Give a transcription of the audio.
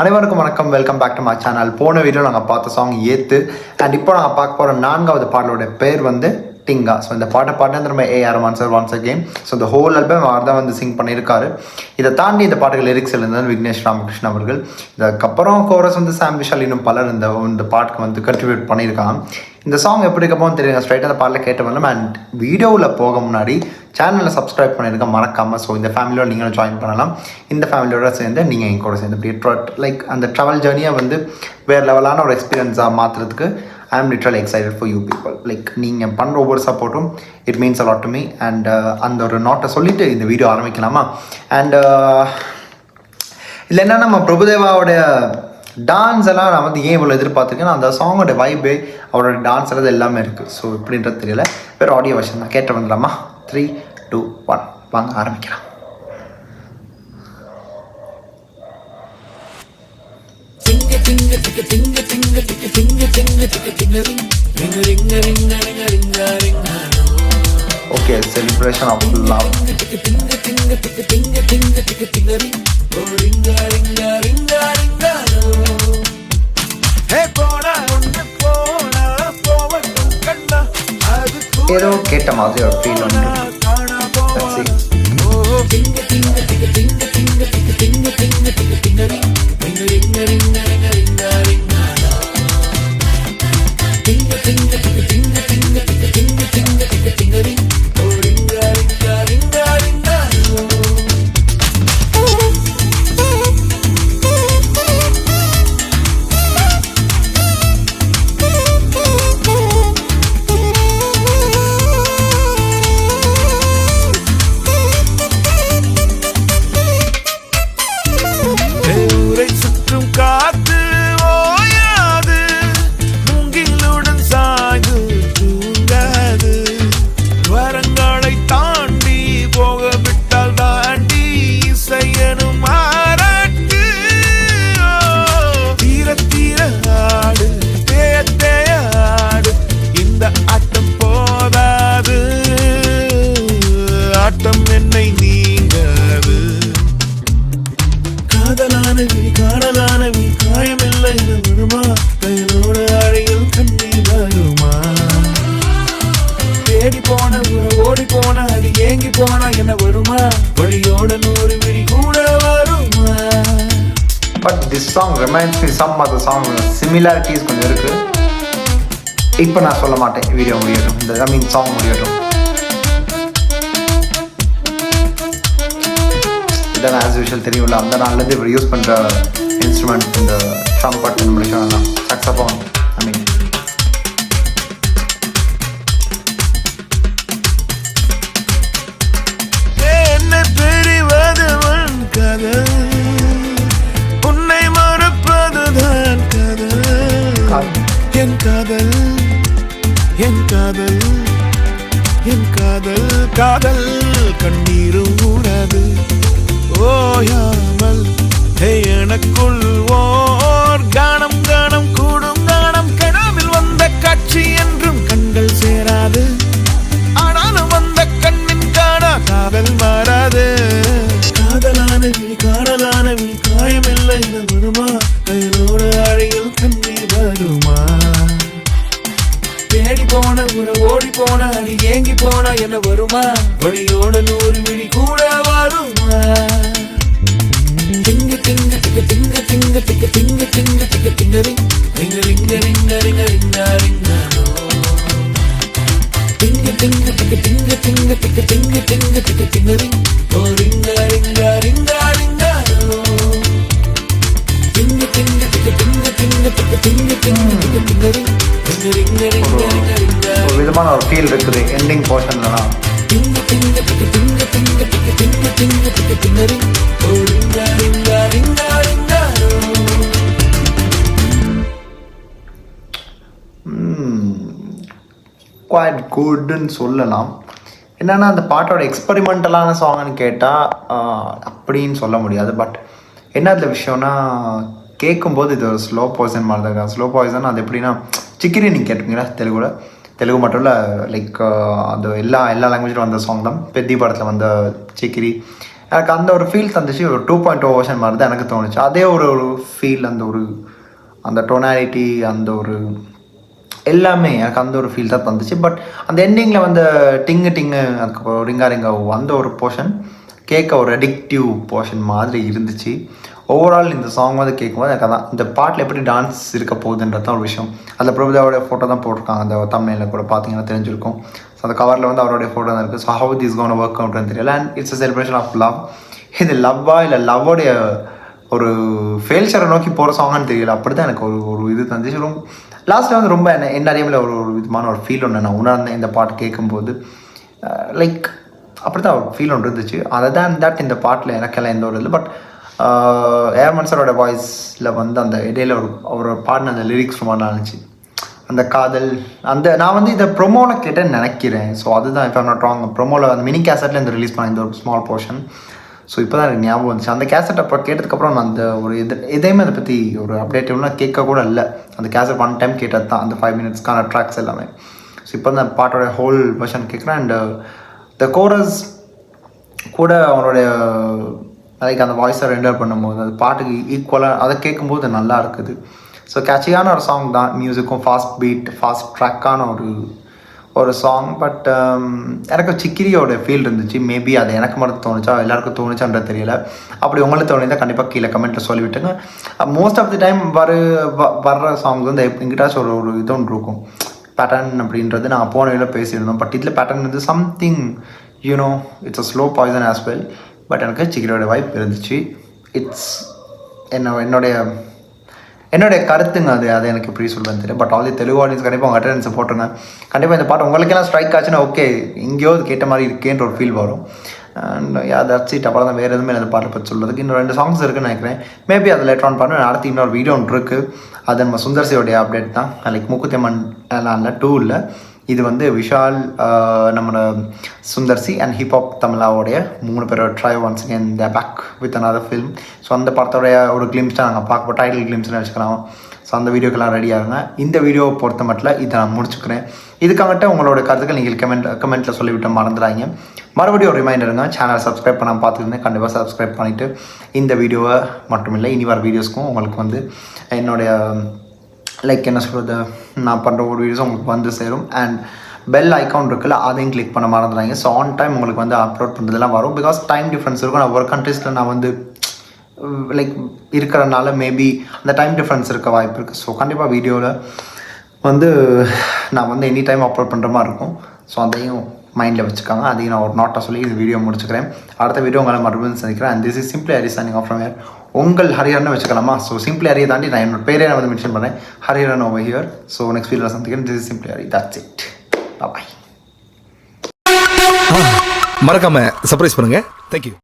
அனைவருக்கும் வணக்கம். Welcome back to my channel. போன வீடியோ நாங்கள் பார்த்த சாங் ஏத்து அண்ட் இப்போ நாங்கள் பார்க்க போகிற 4வது பாடலோட பேர் வந்து டிங்கா. ஸோ இந்த பாட்டை நம்ம A.R. Rahman sir once again. So இந்த ஹோல் ஆல்பம் அவர் தான் வந்து சிங் பண்ணியிருக்காரு. இதை தாண்டி இந்த பாட்டுகள் லிரிக்ஸ் எழுந்தது விக்னேஷ் ராமகிருஷ்ணன் அவர்கள். இதுக்கப்புறம் கோரஸ் வந்து சாம் விஷால் இன்னும் பலர் இந்த பாட்டுக்கு வந்து கண்ட்ரிபியூட் பண்ணியிருக்காங்க. இந்த சாங் எப்படி இருக்கப்போன்னு தெரியுங்க. ஸ்ட்ரைட்டாக அந்த பாட்டில் கேட்டு வரலாம். அண்ட் வீடியோவில் போக முன்னாடி சேனலில் சப்ஸ்கிரைப் பண்ணியிருக்க மறக்காமல். ஸோ இந்த ஃபேமிலியோட நீங்களும் ஜாயின் பண்ணலாம். இந்த ஃபேமிலியோட சேர்ந்து நீங்கள் எங்க கூட சேர்ந்து இப்படி லைக் அந்த ட்ராவல் ஜேர்னியை வந்து வேறு லெவலான ஒரு எக்ஸ்பீரியன்ஸாக மாற்றுறதுக்கு I am literally excited for you people. Like நீங்கள் பண்ணுற ஒவ்வொரு சப்போர்ட்டும் it means allot to me. And அந்த ஒரு நோட்டை சொல்லிவிட்டு இந்த வீடியோ ஆரம்பிக்கலாமா? அண்ட் இல்லை என்ன நம்ம பிரபுதேவாவோட டான்ஸ் எல்லாம் நான் வந்து ஏன் இவ்வளோ எதிர்பார்த்துருக்கேன். அந்த சாங்கோட வைபே அவரோட டான்ஸ் எல்லாம் எல்லாமே இருக்குது. ஸோ இப்படின்றது தெரியல. வேறு ஆடியோ வருஷன் தான் கேட்டு வந்துடலாமா? 3, 2, 1 வாங்க ஆரம்பிக்கலாம். Okay, celebration of love. ஏதோ கேட்ட மாதிரி ஒரு ஃபீல் உண்டு. But this song reminds me some other song. Similarities கொஞ்சம் இருக்கு. இப்போ நான் சொல்ல மாட்டேன். வீடியோ முடியட்டும். சாங் முடியட்டும். இதான் ஆஸ் யூஷுவல் தெரியும்ல. அந்த நாள்லேருந்து இவர் யூஸ் பண்ணுற இன்ஸ்ட்ருமெண்ட் இந்த ட்ரம்பட் முடிக்கலாம். சாக்ஸோஃபோன். காதல் கண்ணீரும் ஊடாது ஓயாமல் எனக்குள் ஓர் கானம் கானம் கூடும் கானம். கனவில் வந்த காட்சி என்றும் கண்கள் சேராது. ஆனாலும் வந்த கண்ணின் காணா காதல் மாறாது. காதலானவில் காணலானவில் காயமில்லை வருமா? கையோடு அழையில் கண்ணீர் வருமா? தேடி போன உன ஓடி போன அடி ஏங்கி போன என்ன வருமா? வழியோட 100 விழி கூட வருமா? திங்க திங்க திங்க திங்க திங்க திங்க திங்க திங்க திங்க திங்கரி ரிங்க ரிங்க ரிங்க ரிங்க ரிங்க ரிங்க திங்க திங்க திங்க திங்க திங்க திங்க திங்க திங்க திங்க திங்கரி ஓ ரிங்க ரிங்க ரிங்க ரிங்க திங்க திங்க திங்க திங்க திங்க திங்க திங்க திங்க திங்கரி ஒரு விதமான ஒரு ஃபீல் இருக்குது எண்டிங் போர்ஷன்லாம். குவாய்ட் குட்னு சொல்லலாம். என்னென்னா அந்த பாட்டோட எக்ஸ்பெரிமெண்டலான சாங்னு கேட்டால் அப்படின்னு சொல்ல முடியாது. பட் என்ன அதில் விஷயம்னா கேட்கும்போது இது ஒரு ஸ்லோ பாய்சன் மாதிரி தான் இருக்கா. ஸ்லோ பாய்சன் அது எப்படின்னா சிக்கிரி நீங்கள் கேட்டுப்பீங்களா? தெலுங்கு மட்டும் இல்லை, லைக் அது எல்லா லாங்குவேஜிலும் வந்த சாங் தான். பெத்தி படத்தில் வந்த சிக்கிரி எனக்கு அந்த ஒரு ஃபீல் தந்துச்சு. ஒரு 2.0 வெர்ஷன் மாதிரி தான் எனக்கு தோணுச்சு. அதே ஒரு ஃபீல், அந்த டொனாலிட்டி, அந்த ஒரு எல்லாமே எனக்கு அந்த ஒரு ஃபீல் தான் தந்துச்சு. பட் அந்த எண்டிங்கில் வந்து டிங்கு அதுக்கப்புறம் ரிங்கா அந்த ஒரு போர்ஷன் கேட்க ஒரு அடிக்டிவ் போர்ஷன் மாதிரி இருந்துச்சு. ஓவரால் இந்த சாங் வந்து கேட்கும்போது எனக்கு அதான் இந்த பாட்டில் எப்படி டான்ஸ் இருக்க போகுதுன்றது தான் ஒரு விஷயம். அதில் பிரபுதாவோடைய ஃபோட்டோ தான் போட்டிருக்காங்க. அந்த தமிழில் கூட பார்த்தீங்கன்னா தெரிஞ்சிருக்கும். ஸோ அந்த கவரில் வந்து அவருடைய ஃபோட்டோ தான் இருக்குது. So how this gone work அவுட்னு தெரியல. And it's a celebration of love. இது லவ்வா இல்லை லவ்வோடைய ஒரு ஃபெயில்ச்சரை நோக்கி போகிற சாங்கான்னு தெரியல. அப்படி தான் எனக்கு ஒரு இது தந்துச்சு. ரொம்ப லாஸ்ட்டில் வந்து ரொம்ப என்ன அறியாமல் ஒரு விதமான ஒரு ஃபீல் ஒன்று நான் உணர்ந்தேன் இந்த பாட்டு கேட்கும்போது. லைக் அப்படி தான் ஒரு ஃபீல் ஒன்று இருந்துச்சு. அதை தான் தட் இந்த பாட்டில் எனக்கெல்லாம் எந்த ஒரு இல்லை. பட் ஏஆர் ரஹ்மான் சாரோட வாய்ஸில் வந்து அந்த இடையில அவரோட பாடின அந்த லிரிக்ஸ் ரொம்ப நல்லா இருந்துச்சு. அந்த காதல் நான் வந்து இதை ப்ரொமோவில் கேட்டேன்னு நினைக்கிறேன். ஸோ அதுதான் இப்போ நாட் ராங். ப்ரொமோவில் அந்த மினி கேசட்டில் இந்த ரிலீஸ் பண்ண இந்த ஒரு ஸ்மால் போர்ஷன். ஸோ இப்போ தான் எனக்கு ஞாபகம் வந்துச்சு. அந்த கேசட் அப்போ கேட்டதுக்கப்புறம் நான் அந்த ஒரு எதையுமே அதை பற்றி ஒரு அப்டேட்டிவ்லாம் கேட்க கூட இல்லை. அந்த கேசட் 1 டைம் கேட்டது தான், அந்த 5 மினிட்ஸ்க்கான ட்ராக்ஸ் எல்லாமே. ஸோ இப்போ அந்த பாட்டோட ஹோல் வெர்ஷன் கேட்குறேன். அண்ட் த கோரஸ் கூட அவனுடைய லைக் அந்த வாய்ஸை ரெண்டர் பண்ணும்போது அது பாட்டுக்கு ஈக்குவலாக அதை கேட்கும்போது நல்லா இருக்குது. ஸோ கேட்சியான ஒரு சாங் தான். மியூசிக்கும் ஃபாஸ்ட் பீட், ஃபாஸ்ட் ட்ராக்கான ஒரு சாங். பட் எனக்கு சிக்கிரியோட ஃபீல் இருந்துச்சு. மேபி அது எனக்கு மட்டும் தோணுச்சா எல்லாருக்கும் தோணுச்சான்றது தெரியல. அப்படி உங்களுக்கு தோணுதான் கண்டிப்பாக கீழே கமெண்ட்டில் சொல்லிவிட்டுங்க. மோஸ்ட் ஆஃப் தி டைம் வர்ற சாங்ஸ் வந்து எங்கிட்டாச்சும் ஒரு இது ஒன்று இருக்கும், பேட்டர்ன் அப்படின்றது. நாங்கள் போன வீடியோவில் பேசியிருந்தோம். பட் இதில் பேட்டர்ன் வந்து something you know it's a slow poison as well. But எனக்கு சிக்கிரியோட வைப் இருந்துச்சு. இட்ஸ் என்னுடைய கருத்துங்க. அது எனக்கு எப்படி சொல்கிறேன்னு தெரியும். But all the Telugu audience கண்டிப்பாக உங்கள் அட்டெண்டன்ஸை போட்டுருங்க. கண்டிப்பாக இந்த பாட்டு உங்களுக்கெல்லாம் ஸ்ட்ரைக் ஆச்சுன்னா ஓகே, எங்கேயோ அது கேட்ட மாதிரி இருக்கேன்ற ஒரு ஃபீல் வரும். And that's it. அப்புறம் தான் வேறு எதுவுமே அந்த பாட்டை பற்றி சொல்கிறதுக்கு இன்னும் 2 சாங்ஸ் இருக்குன்னு நினைக்கிறேன். மேபி அதை லேட்டர் ஆன் பண்ணுவேன். அடுத்து இன்னொரு வீடியோ ஒன்று இருக்குது. அது நம்ம சுந்தர்சியோடைய அப்டேட் தான். லைக் மூக்குத்தியம்மன் எல்லாம் இல்லை, 2 இல்லை. இது வந்து விஷால், நம்மளோட சுந்தர்சி அண்ட் ஹிப்ஹாப் தமிழாவோடைய 3 பேரோட try once again the back with another film. So அந்த படத்தோடைய ஒரு கிளிம்ஸ் தான் நாங்கள் பார்க்க டைட்டில் கிளிம்ஸ்னு வச்சுக்கலாம். ஸோ அந்த வீடியோக்கெல்லாம் ரெடியாகுங்க. இந்த வீடியோவை பொறுத்த மட்டும் இதை நான் முடிச்சுக்கிறேன். இதுக்காகட்ட உங்களோட கருத்துக்கள் நீங்கள் கமெண்ட்டில் சொல்லிவிட்டு மறந்துடாங்க. மறுபடியும் ஒரு ரிமைண்டருங்க, சேனலை சப்ஸ்கிரைப் பண்ணாமல் பார்த்துருந்தேன். கண்டிப்பாக சப்ஸ்கிரைப் பண்ணிவிட்டு இந்த வீடியோவை மட்டும் இல்லை இனி வர வீடியோஸ்க்கும் உங்களுக்கு வந்து என்னுடைய லைக் என்ன சொல்கிறது, நான் பண்ணுற ஒரு வீடியோஸ் உங்களுக்கு வந்து சேரும். அண்ட் பெல் ஐக்கான் இருக்குல்ல, அதையும் கிளிக் பண்ண மறந்துடாங்க. ஸோ ஆன் டைம் உங்களுக்கு வந்து அப்லோட் பண்ணுறதுலாம் வரும். பிகாஸ் டைம் டிஃப்ரென்ஸ் இருக்கும். நான் ஒரு கண்ட்ரீஸில் நான் வந்து லைக் இருக்கிறனால மேபி அந்த டைம் டிஃப்ரென்ஸ் இருக்க வாய்ப்பு இருக்குது. ஸோ கண்டிப்பாக வீடியோவில் வந்து நான் வந்து எனி டைம் அப்லோட் பண்ணுற மாதிரி இருக்கும். ஸோ அதையும் மைண்டில் வச்சுக்காங்க. அதையும் நான் ஒரு நோட்டாக சொல்லி இந்த வீடியோ முடிச்சுக்கிறேன். அடுத்த வீடியோ உங்களை மறுபடியும் சந்திக்கிறேன். And this is simply Hari signing off from here. உங்கள் ஹரிஹரன் வச்சுக்கலாமா? ஸோ சிம்பிளி ஹரியை தாண்டி நான் என்னோட பேரே நான் வந்து மென்ஷன் பண்ணேன், Hariharan over here. So next வீடியோவில் சந்திக்கிறேன். This is simply Hari. That's it. Bye. மறக்காம சர்ப்ரைஸ் பண்ணுங்க. தேங்க்யூ.